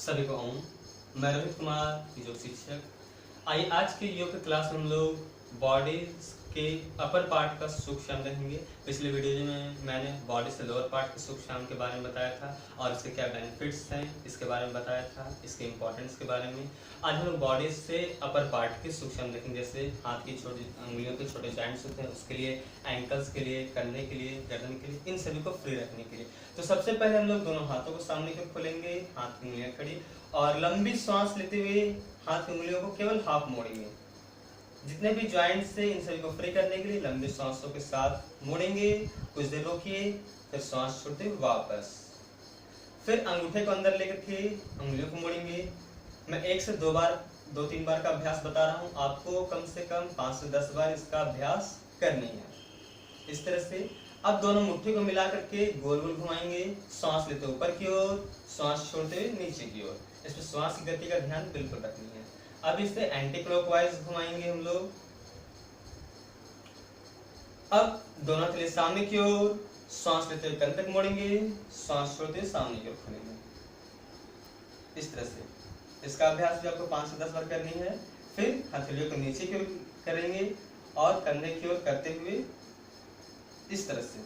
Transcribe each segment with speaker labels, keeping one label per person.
Speaker 1: सभी को ओम। मैं रोहित कुमार, योग शिक्षक। आइए आज के योग क्लास में हम लोग बॉडी के अपर पार्ट का सुख शाम देखेंगे। पिछले वीडियो में मैंने बॉडी से लोअर पार्ट के सुख शाम के बारे में बताया था और इसके क्या बेनिफिट्स हैं इसके बारे में बताया था, इसके इम्पोर्टेंस के बारे में। आज हम लोग बॉडी से अपर पार्ट के सुख शाम देखेंगे, जैसे हाथ की छोटी उंगलियों के छोटे जॉइंट्स होते हैं उसके लिए, एंकल्स के लिए, कंधे के लिए, गर्दन के लिए, इन सभी को फ्री रखने के लिए। तो सबसे पहले हम लोग दोनों हाथों को सामने की ओर खोलेंगे, हाथ की उंगलियां खड़ी और लंबी सांस लेते हुए हाथ की उंगलियों को केवल हाफ मोड़ेंगे। जितने भी जॉइंट्स से इन सभी को फ्री करने के लिए लंबी सांसों के साथ मोड़ेंगे। कुछ देर रोकिए, फिर सांस छोड़ते हुए वापस। फिर अंगूठे को अंदर लेकर के उंगलियों को मोड़ेंगे। मैं 1 से 2-3 बार का अभ्यास बता रहा हूँ, आपको कम से कम 5 से 10 बार इसका अभ्यास करनी है। इस तरह से अब दोनों मुट्ठी को मिला करके गोल गोल घुमाएंगे। सांस लेते ऊपर की ओर, सांस छोड़ते हुए नीचे की ओर। इसमें श्वास की गति का ध्यान बिल्कुल रखनी है। अब इसे एंटी क्लॉकवाइज घुमाएंगे हम लोग। अब दोनों के लिए सामने की ओर, सांस लेते हुए कंधे को मोड़ेंगे, सांस छोड़ते हुए सामने की ओर खोलेंगे। इस तरह से इसका अभ्यास भी आपको 5 से 10 बार करनी है। फिर हथेलियों को नीचे की ओर करेंगे और कंधे की ओर करते हुए इस तरह से।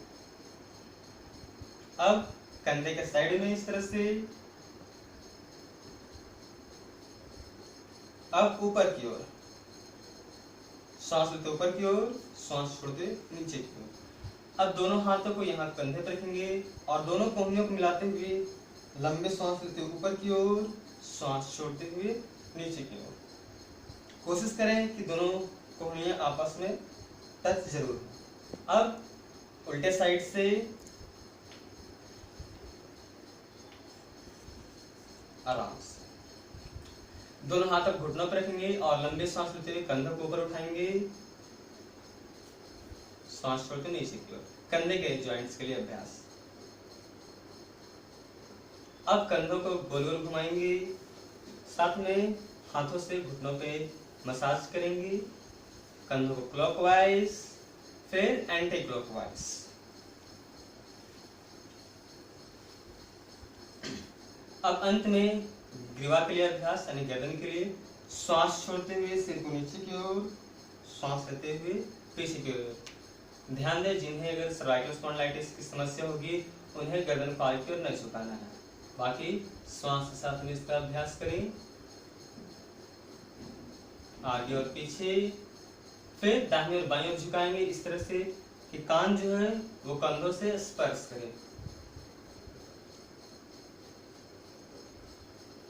Speaker 1: अब कंधे के साइड में इस तरह से। अब ऊपर की ओर, सांस लेते ऊपर की ओर, सांस छोड़ते नीचे की ओर। अब दोनों हाथों को यहाँ कंधे पर रखेंगे और दोनों कोहनियों को मिलाते हुए लंबे सांस लेते ऊपर की ओर, सांस छोड़ते हुए नीचे की ओर। कोशिश करें कि दोनों कोहनियां आपस में टच जरूर हो। अब उल्टे साइड से आराम से दोनों हाथ अब घुटनों पर रखेंगे और लंबी सांस लेते हुए कंधों को ऊपर उठाएंगे, सांस छोड़ते नीचे की ओर। कंधे के जॉइंट्स के लिए अभ्यास। अब कंधों को गोल गोल घुमाएंगे, साथ में हाथों से घुटनों पे मसाज करेंगे। कंधों को क्लॉकवाइज, फिर एंटी क्लॉकवाइज। अब अंत में ग्रीवा के लिए अभ्यास यानी गर्दन के लिए। श्वास छोड़ते हुए सिर को नीचे की ओर, श्वास लेते हुए पीछे की ओर। ध्यान दें, जिन्हें अगर सर्वाइकल स्पॉन्डिलाइटिस की समस्या होगी उन्हें गर्दन को आगे की ओर नहीं झुकाना है। बाकी श्वास के साथ में इसका अभ्यास करें, आगे और पीछे। फिर दाहिनी और बाईं ओर झुकाएंगे इस तरह से कि कान जो है वो कंधों से स्पर्श करे।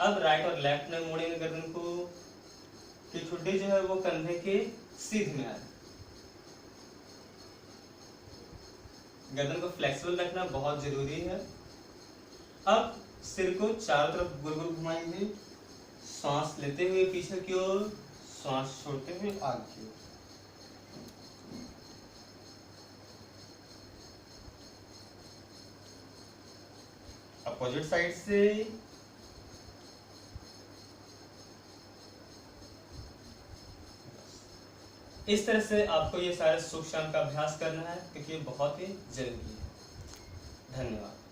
Speaker 1: अब राइट और लेफ्ट में मोड़ेंगे गर्दन को कि ठुड्डी जो है वो कंधे के सीध में आए। गर्दन को फ्लेक्सिबल रखना बहुत जरूरी है। अब सिर को चारों तरफ गोल गोल घुमाएंगे, सांस लेते हुए पीछे की ओर, सांस छोड़ते हुए आगे की ओर। अपोजिट साइड से इस तरह से आपको ये सारे सुख शाम का अभ्यास करना है क्योंकि ये बहुत ही जरूरी है। धन्यवाद।